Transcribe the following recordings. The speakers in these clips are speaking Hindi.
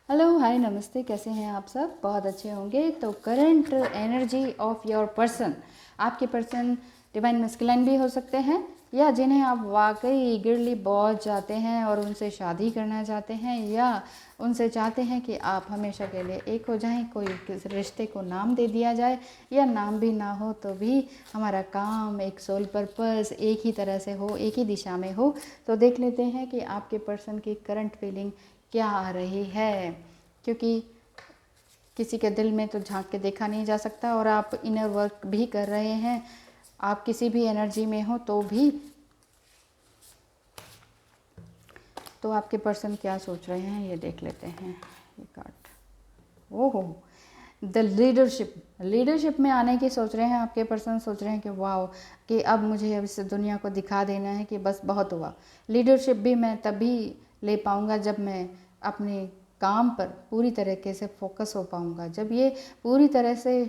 हेलो, हाय, नमस्ते। कैसे हैं आप सब? बहुत अच्छे होंगे। तो current energy of your person, आपके पर्सन डिवाइन मस्कुलाइन भी हो सकते हैं या जिन्हें आप वाकई ईगरली बहुत चाहते हैं और उनसे शादी करना चाहते हैं या उनसे चाहते हैं कि आप हमेशा के लिए एक हो जाएं। कोई किस रिश्ते को नाम दे दिया जाए या नाम भी ना हो तो भी हमारा काम, एक सोल पर्पस एक ही तरह से हो, एक ही दिशा में हो। तो देख लेते हैं कि आपके पर्सन की करंट फीलिंग क्या आ रही है, क्योंकि किसी के दिल में तो झांक के देखा नहीं जा सकता और आप इनर वर्क भी कर रहे हैं। आप किसी भी एनर्जी में हो तो भी, तो आपके पर्सन क्या सोच रहे हैं ये देख लेते हैं। ये कार्ड, ओहो, द लीडरशिप में आने की सोच रहे हैं आपके पर्सन। सोच रहे हैं कि वाह, कि अब मुझे अब इस दुनिया को दिखा देना है कि बस बहुत हुआ। लीडरशिप भी मैं तभी ले पाऊंगा जब मैं अपने काम पर पूरी तरीके से फोकस हो पाऊंगा, जब ये पूरी तरह से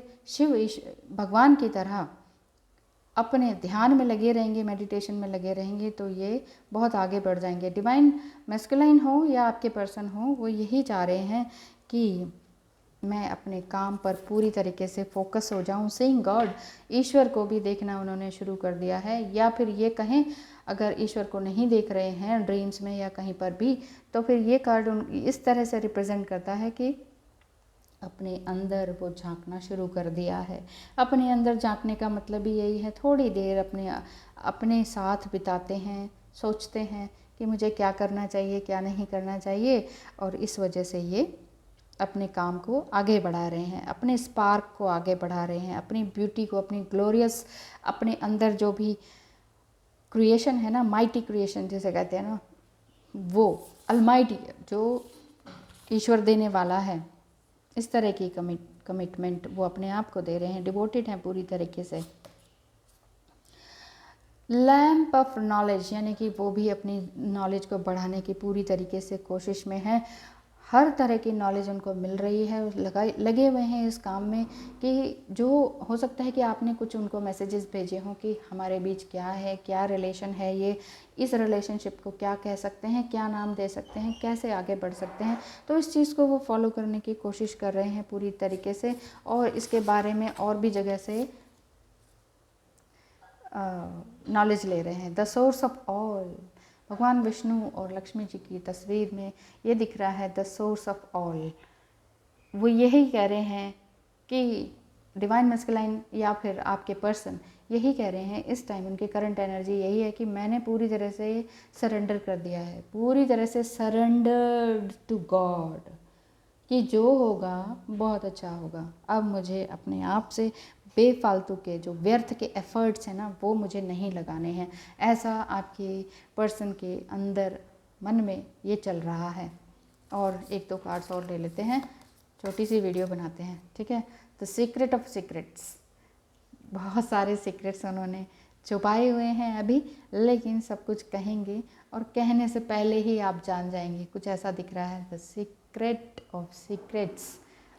भगवान की तरह अपने ध्यान में लगे रहेंगे, मेडिटेशन में लगे रहेंगे, तो ये बहुत आगे बढ़ जाएंगे। डिवाइन मैस्कुलाइन हो या आपके पर्सन हो, वो यही चाह रहे हैं कि मैं अपने काम पर पूरी तरीके से फोकस हो जाऊं। सीइंग गॉड, ईश्वर को भी देखना उन्होंने शुरू कर दिया है। या फिर ये कहें, अगर ईश्वर को नहीं देख रहे हैं ड्रीम्स में या कहीं पर भी, तो फिर ये कार्ड इस तरह से रिप्रेजेंट करता है कि अपने अंदर वो झांकना शुरू कर दिया है। अपने अंदर झांकने का मतलब भी यही है, थोड़ी देर अपने अपने साथ बिताते हैं, सोचते हैं कि मुझे क्या करना चाहिए, क्या नहीं करना चाहिए, और इस वजह से ये अपने काम को आगे बढ़ा रहे हैं, अपने स्पार्क को आगे बढ़ा रहे हैं, अपनी ब्यूटी को, अपनी ग्लोरियस, अपने अंदर जो भी क्रिएशन है ना, माइटी क्रिएशन जिसे कहते हैं ना, वो अलमाइटी जो ईश्वर देने वाला है, इस तरह की कमिटमेंट वो अपने आप को दे रहे हैं। डिवोटेड हैं पूरी तरीके से। लैम्प ऑफ नॉलेज, यानी कि वो भी अपनी नॉलेज को बढ़ाने की पूरी तरीके से कोशिश में है। हर तरह की नॉलेज उनको मिल रही है, लगे हुए हैं इस काम में कि जो हो सकता है कि आपने कुछ उनको मैसेजेस भेजे हों कि हमारे बीच क्या है, क्या रिलेशन है, ये इस रिलेशनशिप को क्या कह सकते हैं, क्या नाम दे सकते हैं, कैसे आगे बढ़ सकते हैं। तो इस चीज़ को वो फॉलो करने की कोशिश कर रहे हैं पूरी तरीके से, और इसके बारे में और भी जगह से नॉलेज ले रहे हैं। द सोर्स ऑफ ऑल, भगवान विष्णु और लक्ष्मी जी की तस्वीर में ये दिख रहा है, द सोर्स ऑफ ऑल। वो यही कह रहे हैं कि डिवाइन मैस्कुलाइन या फिर आपके पर्सन यही कह रहे हैं इस टाइम, उनकी करंट एनर्जी यही है कि मैंने पूरी तरह से सरेंडर कर दिया है, पूरी तरह से सरेंडर्ड टू गॉड, कि जो होगा बहुत अच्छा होगा। अब मुझे अपने आप से बेफालतू के जो व्यर्थ के एफर्ट्स हैं ना, वो मुझे नहीं लगाने हैं। ऐसा आपके पर्सन के अंदर मन में ये चल रहा है। और एक दो कार्ड्स और ले लेते हैं, छोटी सी वीडियो बनाते हैं, ठीक है। द सीक्रेट ऑफ सीक्रेट्स, बहुत सारे सीक्रेट्स उन्होंने छुपाए हुए हैं अभी, लेकिन सब कुछ कहेंगे और कहने से पहले ही आप जान जाएंगे। कुछ ऐसा दिख रहा है, द सीक्रेट ऑफ सीक्रेट्स।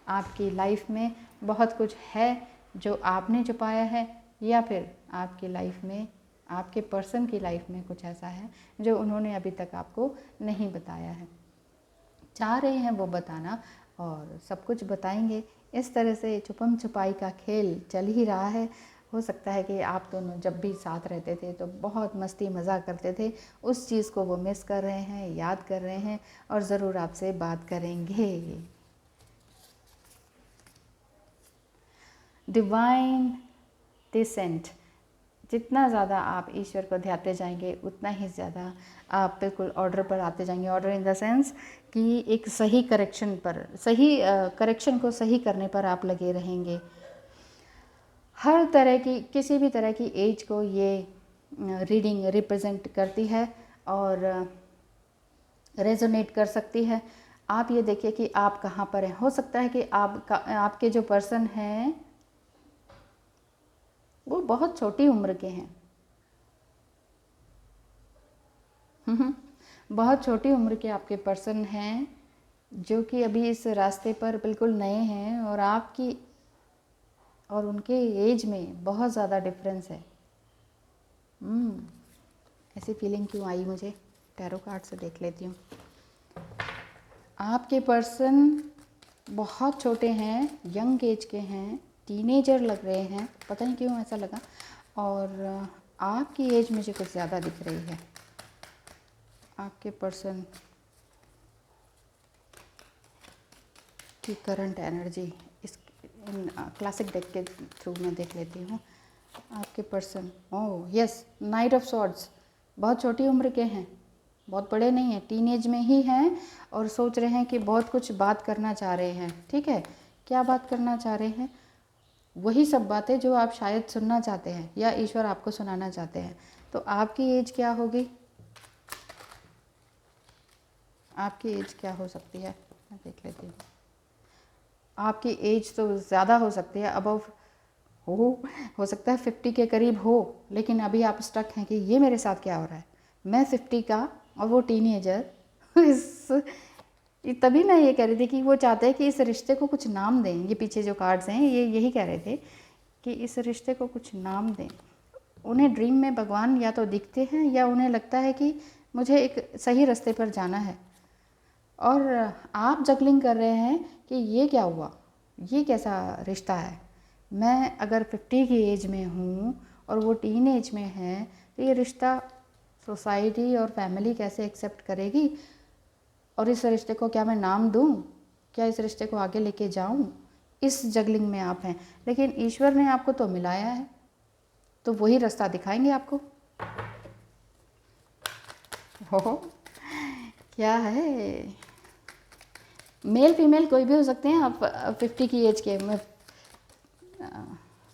आपकी लाइफ में बहुत कुछ है जो आपने छुपाया है, या फिर आपकी लाइफ में, आपके पर्सन की लाइफ में कुछ ऐसा है जो उन्होंने अभी तक आपको नहीं बताया है। चाह रहे हैं वो बताना और सब कुछ बताएंगे। इस तरह से छुपम छुपाई का खेल चल ही रहा है। हो सकता है कि आप दोनों जब भी साथ रहते थे तो बहुत मस्ती मज़ाक करते थे, उस चीज़ को वो मिस कर रहे हैं, याद कर रहे हैं, और ज़रूर आपसे बात करेंगे। डिवाइन डिसेंट, जितना ज़्यादा आप ईश्वर को ध्याते जाएंगे उतना ही ज़्यादा आप बिल्कुल ऑर्डर पर आते जाएंगे। ऑर्डर इन द सेंस कि एक सही करेक्शन पर, सही करेक्शन को सही करने पर आप लगे रहेंगे। हर तरह की, किसी भी तरह की एज को ये रीडिंग रिप्रेजेंट करती है और रेजोनेट कर सकती है। आप ये देखिए कि आप कहाँ पर हैं। हो सकता है कि आपके जो पर्सन हैं वो बहुत छोटी उम्र के हैं। बहुत छोटी उम्र के आपके पर्सन हैं जो कि अभी इस रास्ते पर बिल्कुल नए हैं, और आपकी और उनके एज में बहुत ज़्यादा डिफरेंस है। ऐसी फीलिंग क्यों आई मुझे? टैरो कार्ड से देख लेती हूँ। आपके पर्सन बहुत छोटे हैं, यंग एज के हैं, टीनेजर लग रहे हैं, पता नहीं क्यों ऐसा लगा। और आपकी एज मुझे कुछ ज़्यादा दिख रही है। आपके पर्सन की करंट एनर्जी इस क्लासिक डेक के थ्रू मैं देख लेती हूँ। आपके person, oh yes, night of swords, बहुत छोटी उम्र के हैं, बहुत बड़े नहीं हैं, टीनेज में ही हैं और सोच रहे हैं कि बहुत कुछ बात करना चाह रहे हैं। ठीक है, क्या बात करना चाह रहे हैं? वही सब बातें जो आप शायद सुनना चाहते हैं या ईश्वर आपको सुनाना चाहते हैं। तो आपकी एज क्या होगी? आपकी एज क्या हो सकती है, मैं देख लेती हूँ। आपकी एज तो ज़्यादा हो सकती है, अबव हो सकता है 50 के करीब हो, लेकिन अभी आप स्टक हैं कि ये मेरे साथ क्या हो रहा है, मैं 50 का और वो टीनेजर। इस तभी मैं ये कह रही थी कि वो चाहते हैं कि इस रिश्ते को कुछ नाम दें। ये पीछे जो कार्ड्स हैं ये यही कह रहे थे कि इस रिश्ते को कुछ नाम दें। उन्हें ड्रीम में भगवान या तो दिखते हैं या उन्हें लगता है कि मुझे एक सही रास्ते पर जाना है, और आप जगलिंग कर रहे हैं कि ये क्या हुआ, ये कैसा रिश्ता है। मैं अगर 50 की एज में हूँ और वो टीन एज में है, तो ये रिश्ता सोसाइटी और फैमिली कैसे एक्सेप्ट करेगी, और इस रिश्ते को क्या मैं नाम दूँ, क्या इस रिश्ते को आगे लेके जाऊँ, इस जगलिंग में आप हैं। लेकिन ईश्वर ने आपको तो मिलाया है, तो वही रास्ता दिखाएंगे आपको। हो क्या है, मेल फीमेल कोई भी हो सकते हैं, आप 50 की एज के में,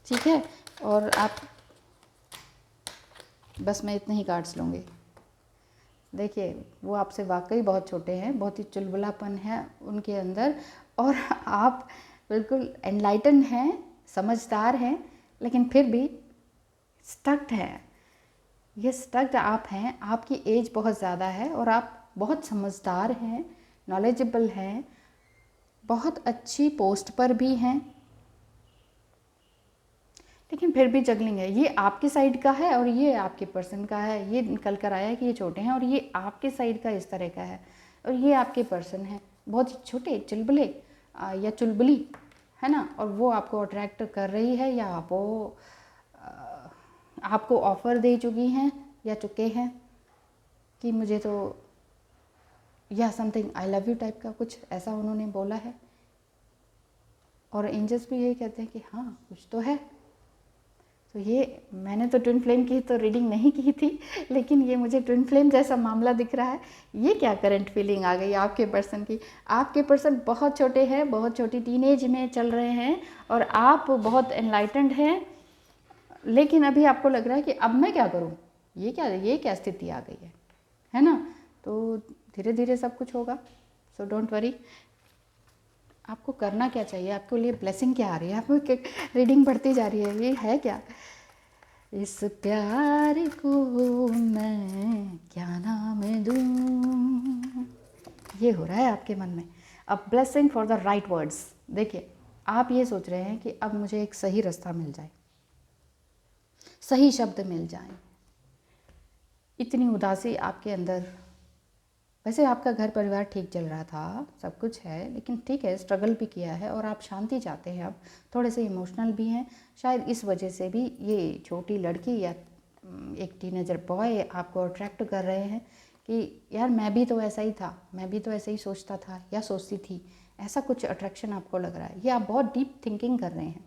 ठीक है। और आप बस मैं इतने ही कार्ड्स लूँगी। देखिए वो आपसे वाकई बहुत छोटे हैं, बहुत ही चुलबुलापन है उनके अंदर, और आप बिल्कुल एनलाइटन हैं, समझदार हैं, लेकिन फिर भी स्टक्ड हैं। ये स्टक्ड आप हैं, आपकी एज बहुत ज़्यादा है और आप बहुत समझदार हैं, नॉलेजेबल हैं, बहुत अच्छी पोस्ट पर भी हैं, लेकिन फिर भी जगलिंग है। ये आपकी साइड का है और ये आपके पर्सन का है। ये निकल कर आया है कि ये छोटे हैं और ये आपके साइड का इस तरह का है, और ये आपके पर्सन है बहुत ही छोटे, चुलबुले या चुलबुली, है ना। और वो आपको अट्रैक्ट कर रही है, या वो आपको ऑफ़र दे चुकी हैं या चुके हैं कि मुझे तो, या something I love you type का कुछ ऐसा उन्होंने बोला है। और एंजल्स भी यही कहते हैं कि हाँ कुछ तो है। तो ये मैंने तो ट्विन फ्लेम की तो रीडिंग नहीं की थी, लेकिन ये मुझे ट्विन फ्लेम जैसा मामला दिख रहा है। ये क्या करंट फीलिंग आ गई आपके पर्सन की? आपके पर्सन बहुत छोटे हैं, बहुत छोटी टीनेज में चल रहे हैं, और आप बहुत एनलाइटेंड हैं, लेकिन अभी आपको लग रहा है कि अब मैं क्या करूं, ये क्या स्थिति आ गई है ना। तो धीरे धीरे सब कुछ होगा, सो डोंट वरी। आपको करना क्या चाहिए, आपके लिए ब्लेसिंग क्या आ रही है? आपको रीडिंग बढ़ती जा रही है, ये है क्या? इस प्यार को मैं क्या नाम दूं, ये हो रहा है आपके मन में। अब blessing for the right words. देखिए आप ये सोच रहे हैं कि अब मुझे एक सही रास्ता मिल जाए, सही शब्द मिल जाए। इतनी उदासी आपके अंदर, वैसे आपका घर परिवार ठीक चल रहा था, सब कुछ है, लेकिन ठीक है स्ट्रगल भी किया है और आप शांति चाहते हैं। अब थोड़े से इमोशनल भी हैं, शायद इस वजह से भी ये छोटी लड़की या एक टीनेजर बॉय आपको अट्रैक्ट कर रहे हैं कि यार मैं भी तो ऐसा ही था, मैं भी तो ऐसे ही सोचता था या सोचती थी। ऐसा कुछ अट्रैक्शन आपको लग रहा है, ये आप बहुत डीप थिंकिंग कर रहे हैं।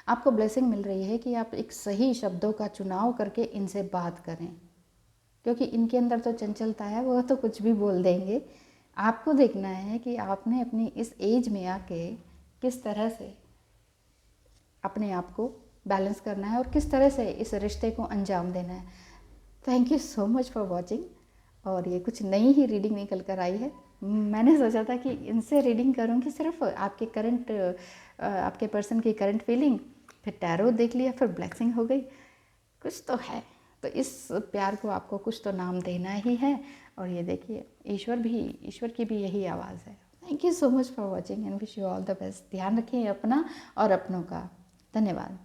आपको ब्लेसिंग मिल रही है कि आप एक सही शब्दों का चुनाव करके इनसे बात करें, क्योंकि इनके अंदर तो चंचलता है, वो तो कुछ भी बोल देंगे। आपको देखना है कि आपने अपनी इस एज में आके किस तरह से अपने आप को बैलेंस करना है और किस तरह से इस रिश्ते को अंजाम देना है। Thank you so much for watching. और ये कुछ नई ही रीडिंग निकल कर आई है। मैंने सोचा था कि इनसे रीडिंग करूँगी सिर्फ आपके करंट, आपके पर्सन की करंट फीलिंग, फिर टैरो देख लिया, फिर ब्लेसिंग हो गई। कुछ तो है, तो इस प्यार को आपको कुछ तो नाम देना ही है। और ये देखिए ईश्वर की भी यही आवाज़ है। Thank you so much for watching and wish you all the best. ध्यान रखें अपना और अपनों का। धन्यवाद।